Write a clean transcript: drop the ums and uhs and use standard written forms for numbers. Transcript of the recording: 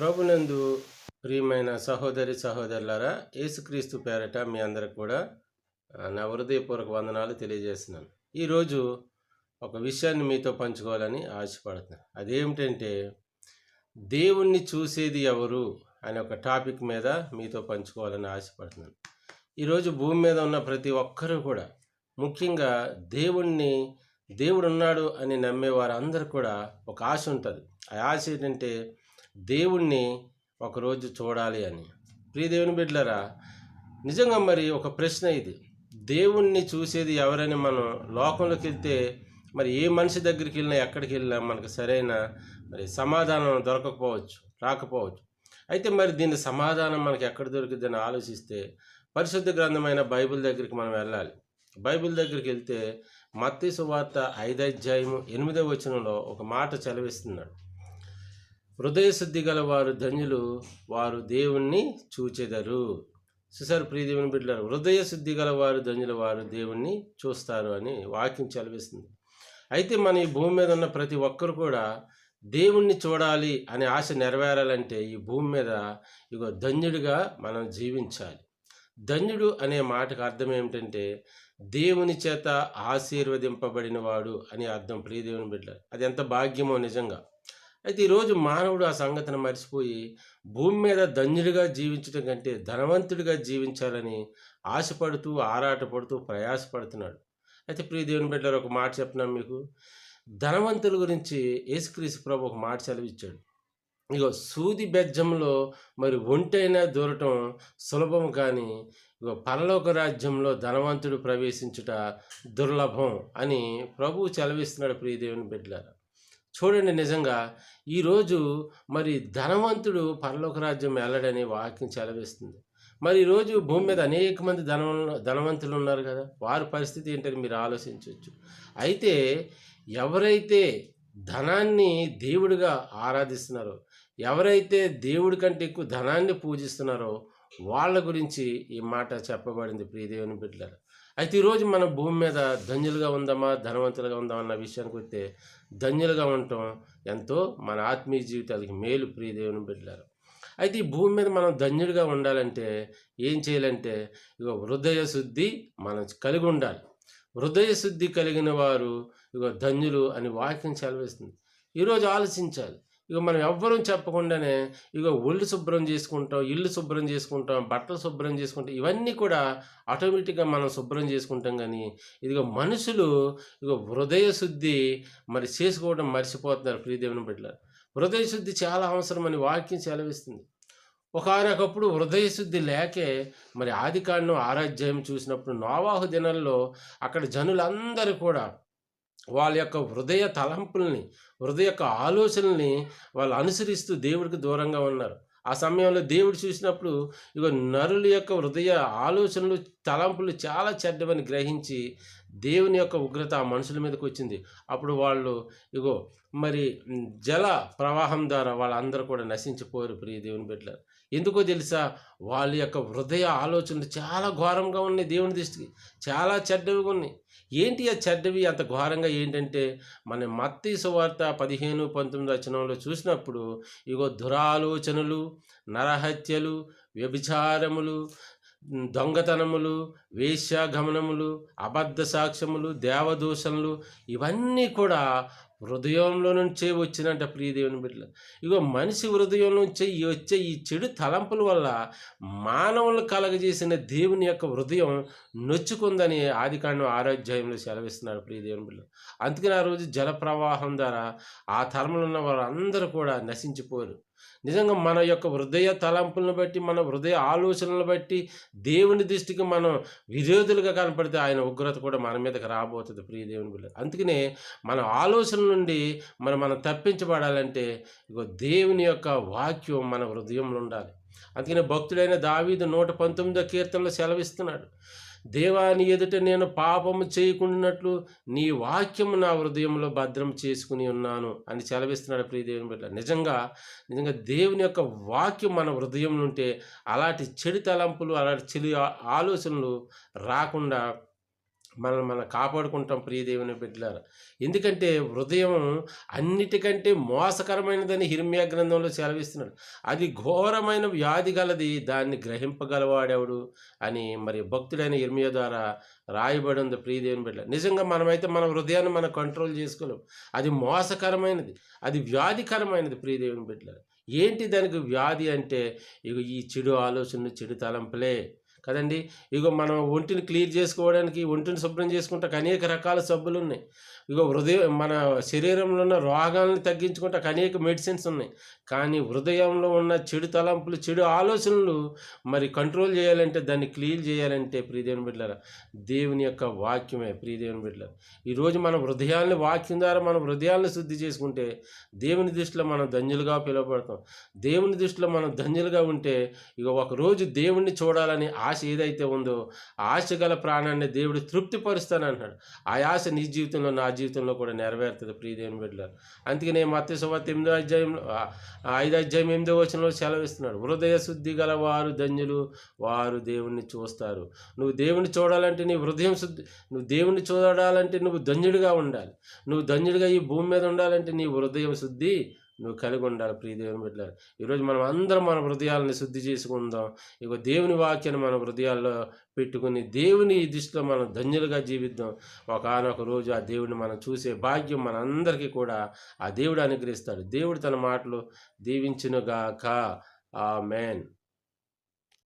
ప్రభునందు ప్రియమైన సహోదరి సహోదరులారా, యేసుక్రీస్తు పేరట మీ అందరికి కూడా నా హృదయపూర్వక వందనాలు తెలియజేస్తున్నాను. ఈరోజు ఒక విషయాన్ని మీతో పంచుకోవాలని ఆశపడుతున్నాను. అదేమిటంటే, దేవుణ్ణి చూసేది ఎవరు అనే ఒక టాపిక్ మీద మీతో పంచుకోవాలని ఆశపడుతున్నాను. ఈరోజు భూమి మీద ఉన్న ప్రతి ఒక్కరూ కూడా ముఖ్యంగా దేవుడున్నాడు అని నమ్మే వారందరూ కూడా ఒక ఆశ ఉంటుంది. ఆ ఆశ ఏంటంటే, దేవుణ్ణి ఒకరోజు చూడాలి అని. ప్రియ దేవుని బిడ్డలారా, నిజంగా మరి ఒక ప్రశ్న ఇది. దేవుణ్ణి చూసేది ఎవరని మనం లోకంలోకి వెళ్తే మరి ఏ మనిషి దగ్గరికి వెళ్ళినా ఎక్కడికి వెళ్ళినా మనకు సరైన సమాధానం దొరకకపోవచ్చు, రాకపోవచ్చు. అయితే మరి దీని సమాధానం మనకి ఎక్కడ దొరికిద్దని ఆలోచిస్తే పరిశుద్ధ గ్రంథమైన బైబిల్ దగ్గరికి మనం వెళ్ళాలి. బైబిల్ దగ్గరికి వెళ్తే మత్తయి సువార్త 5వ అధ్యాయము 8వ వచనంలో ఒక మాట చదివిస్తున్నాడు. హృదయశుద్ధి గల వారు ధన్యులు, వారు దేవుణ్ణి చూచెదరు. చూసారు ప్రియ దేవుని బిడ్డలారు, హృదయశుద్ధి గల వారు ధన్యులు, వారు దేవుణ్ణి చూస్తారు అని వాక్యం చదివిస్తుంది. అయితే మన ఈ భూమి మీద ఉన్న ప్రతి ఒక్కరు కూడా దేవుణ్ణి చూడాలి అనే ఆశ నెరవేరాలంటే ఈ భూమి మీద ధన్యుడిగా మనం జీవించాలి. ధన్యుడు అనే మాటకు అర్థం ఏమిటంటే దేవుని చేత ఆశీర్వదింపబడిన వాడు అని అర్థం. ప్రియ దేవుని బిడ్డలారు, అది ఎంత భాగ్యమో నిజంగా. అయితే ఈరోజు మానవుడు ఆ సంగతిని మర్చిపోయి భూమి మీద ధన్యుడిగా జీవించడం కంటే ధనవంతుడిగా జీవించాలని ఆశపడుతూ ఆరాటపడుతూ ప్రయాసపడుతున్నాడు. అయితే ప్రియ దేవుని బిడ్డలారా, ఒక మాట చెప్తున్నాను మీకు. ధనవంతుల గురించి యేసుక్రీస్తు ప్రభు ఒక మాట సెలవిచ్చాడు. సూది బెజ్జంలో మరి ఒంటైనా దూరటం సులభం, కానీ పరలోక రాజ్యంలో ధనవంతుడు ప్రవేశించుట దుర్లభం అని ప్రభువు సెలవిస్తున్నాడు. ప్రియ దేవుని బిడ్డలారా, చూడండి, నిజంగా ఈరోజు మరి ధనవంతుడు పరలోక రాజ్యం వెళ్ళడని వాక్యం సెలవిస్తుంది. మరి ఈరోజు భూమి మీద అనేక మంది ధనవంతులు ఉన్నారు కదా, వారి పరిస్థితి ఏంటని మీరు ఆలోచించవచ్చు. అయితే ఎవరైతే ధనాన్ని దేవుడిగా ఆరాధిస్తున్నారో, ఎవరైతే దేవుడి కంటే ఎక్కువ ధనాన్ని పూజిస్తున్నారో వాళ్ళ గురించి ఈ మాట చెప్పబడింది. ప్రియ దేవుని బిడ్డలారా, అయితే ఈరోజు మన భూమి మీద ధన్యులుగా ఉందామా ధనవంతులుగా ఉందామా అన్న విషయానికి వస్తే ధన్యులుగా ఉండటం ఎంతో మన ఆత్మీయ జీవితాలకి మేలు. ప్రియ దేవుని బిడ్డలారా, అయితే ఈ భూమి మీద మనం ధన్యుడిగా ఉండాలంటే ఏం చేయాలంటే హృదయ శుద్ధి మనం కలిగి ఉండాలి. హృదయ శుద్ధి కలిగిన వారు ధన్యులు అని వాక్యం సెలవిస్తుంది. ఈరోజు ఆలోచించాలి. మనం ఎవ్వరూ చెప్పకుండానే ఒళ్ళు శుభ్రం చేసుకుంటాం, ఇల్లు శుభ్రం చేసుకుంటాం, బట్టలు శుభ్రం చేసుకుంటాం, ఇవన్నీ కూడా ఆటోమేటిక్గా మనం శుభ్రం చేసుకుంటాం. కానీ మనుషులు హృదయ శుద్ధి మరి చేసుకోవడం మర్చిపోతున్నారు. ప్రియదేవుని బిడ్డలారా, హృదయ శుద్ధి చాలా అవసరమని వాక్యం సెలవిస్తుంది. ఒకనొకప్పుడు హృదయ శుద్ధి లేకే మరి ఆదికాండం 6వ అధ్యాయం చూసినప్పుడు నోవాహు దినాల్లో అక్కడ జనులందరూ కూడా వాళ్ళ యొక్క హృదయ తలంపుల్ని, హృదయ యొక్క ఆలోచనల్ని వాళ్ళు అనుసరిస్తూ దేవుడికి దూరంగా ఉన్నారు. ఆ సమయంలో దేవుడు చూసినప్పుడు నరుల యొక్క హృదయ ఆలోచనలు, తలంపులు చాలా చెడ్డవని గ్రహించి దేవుని యొక్క ఉగ్రత ఆ మనుషుల మీదకి వచ్చింది. అప్పుడు వాళ్ళు మరి జల ప్రవాహం ద్వారా వాళ్ళందరూ కూడా నశించిపోయారు. ప్రియ దేవుని బిడ్డలారా, ఎందుకో తెలుసా? వాళ్ళ యొక్క హృదయ ఆలోచనలు చాలా ఘోరంగా ఉన్నాయి. దేవుని దృష్టికి చాలా చెడ్డవిగా ఉన్నాయి. ఏంటి ఆ చెడ్డవి అంత ఘోరంగా ఏంటంటే, మన మత్తయి సువార్త 15-19 వచనంలో చూసినప్పుడు దురాలోచనలు, నరహత్యలు, వ్యభిచారములు, దొంగతనములు, వేశ్యాగమనములు, అబద్ధ సాక్ష్యములు, దేవదూషణలు, ఇవన్నీ కూడా హృదయంలో నుంచే వచ్చినంట. ప్రియ దేవుని బిడ్డలు, మనిషి హృదయం నుంచే వచ్చే ఈ చెడు తలంపుల వల్ల మానవులు కలగజేసిన దేవుని యొక్క హృదయం నొచ్చుకుందని ఆదికాండం 6వ అధ్యాయంలో సెలవిస్తున్నారు. ప్రియ దేవుని బిడ్డలు, అందుకని ఆ రోజు జల ప్రవాహం ద్వారా ఆ తరంలో ఉన్న వారందరూ కూడా నశించిపోరు. నిజంగా మన యొక్క హృదయ తలంపులను బట్టి, మన హృదయ ఆలోచనలను బట్టి దేవుని దృష్టికి మనం విరోధులుగా కనపడితే ఆయన ఉగ్రత కూడా మన మీదకి రాబోతుంది. ప్రియ దేవుని బిడ్డలు, అందుకనే మన ఆలోచన నుండి మనం తప్పించబడాలంటే దేవుని యొక్క వాక్యం మన హృదయంలో ఉండాలి. అందుకనే భక్తుడైన దావీదు 119వ కీర్తనలో సెలవిస్తున్నాడు. దేవా, నీ ఎదుట నేను పాపము చేయకుండానట్లు నీ వాక్యము నా హృదయంలో భద్రం చేసుకుని ఉన్నాను అని సెలవిస్తున్నాడు. ప్రియ దేవుని బిడ్డ, నిజంగా దేవుని యొక్క వాక్యం మన హృదయంలో ఉంటే అలాంటి చెడు తలంపులు, అలాంటి చెడు ఆలోచనలు రాకుండా మనల్ని మనం కాపాడుకుంటాం ప్రియ దేవుని బిడ్డలారా. ఎందుకంటే హృదయం అన్నిటికంటే మోసకరమైనదని యిర్మీయా గ్రంథంలో సెలవిస్తున్నాడు. అది ఘోరమైన వ్యాధి గలది, దాన్ని గ్రహింపగలవాడెవడు అని మరి భక్తుడైన యిర్మీయా ద్వారా రాయబడి ఉంది ప్రియ దేవుని బిడ్డలారా. నిజంగా మనమైతే మన హృదయాన్ని మనం కంట్రోల్ చేసుకోలేం. అది మోసకరమైనది, అది వ్యాధికరమైనది ప్రియ దేవుని బిడ్డలారా. ఏంటి దానికి వ్యాధి అంటే, ఇగో ఈ చెడు ఆలోచనలు, చెడు తలంపులే కదండి. ఇగో మనం ఒంటిని క్లీన్ చేసుకోవడానికి, ఒంటిని శుభ్రం చేసుకుంటానికి అనేక రకాల సబ్బులున్నాయి. ఇగో హృదయం మన శరీరంలో ఉన్న రోగాలను తగ్గించుకుంటానికి అనేక మెడిసిన్స్ ఉన్నాయి. కానీ హృదయంలో ఉన్న చెడు తలంపులు, చెడు ఆలోచనలు మరి కంట్రోల్ చేయాలంటే, దాన్ని క్లీన్ చేయాలంటే ప్రియ దేవుని బిడ్డలారా, దేవుని యొక్క వాక్యమే ప్రియ దేవుని బిడ్డలారా. ఈరోజు మన హృదయాల్ని వాక్యం ద్వారా మన హృదయాలను శుద్ధి చేసుకుంటే దేవుని దృష్టిలో మనం ధన్యులుగా పిలువబడతాం. దేవుని దృష్టిలో మనం ధన్యులుగా ఉంటే ఇక ఒకరోజు దేవుణ్ణి చూడాలని ఆశ ఏదైతే ఉందో, ఆశ గల ప్రాణాన్ని దేవుడు తృప్తిపరుస్తానంటున్నాడు. ఆ ఆశ నీ జీవితంలో, నా జీవితంలో కూడా నెరవేరుతుంది ప్రియ దేవుని బిడ్డలారా. అందుకనే మత్తయి సువార్త 8వ అధ్యాయంలో 5వ అధ్యాయం 8వ వచనంలో సెలవిస్తున్నాడు, హృదయ శుద్ధి గల వారు ధన్యులు, వారు దేవుణ్ణి చూస్తారు. నువ్వు దేవుణ్ణి చూడాలంటే నీ హృదయం శుద్ధి, నువ్వు దేవుణ్ణి చూడాలంటే నువ్వు ధన్యుడిగా ఉండాలి. నువ్వు ధన్యుడిగా ఈ భూమి మీద ఉండాలంటే నీ హృదయం శుద్ధి నువ్వు కలిగి ఉండాలి ప్రియ దేవుని బిడ్డలారా. ఈరోజు మనం అందరం మన హృదయాలను శుద్ధి చేసుకుందాం. ఇగో దేవుని వాక్యాన్ని మన హృదయాల్లో పెట్టుకుని దేవుని దృష్టిలో మనం ధన్యులుగా జీవిద్దాం. ఒకానొక రోజు ఆ దేవుడిని మనం చూసే భాగ్యం మనందరికీ కూడా ఆ దేవుడు అనుగ్రహిస్తాడు. దేవుడు తన మాటలు దీవించునుగాక. ఆమేన్.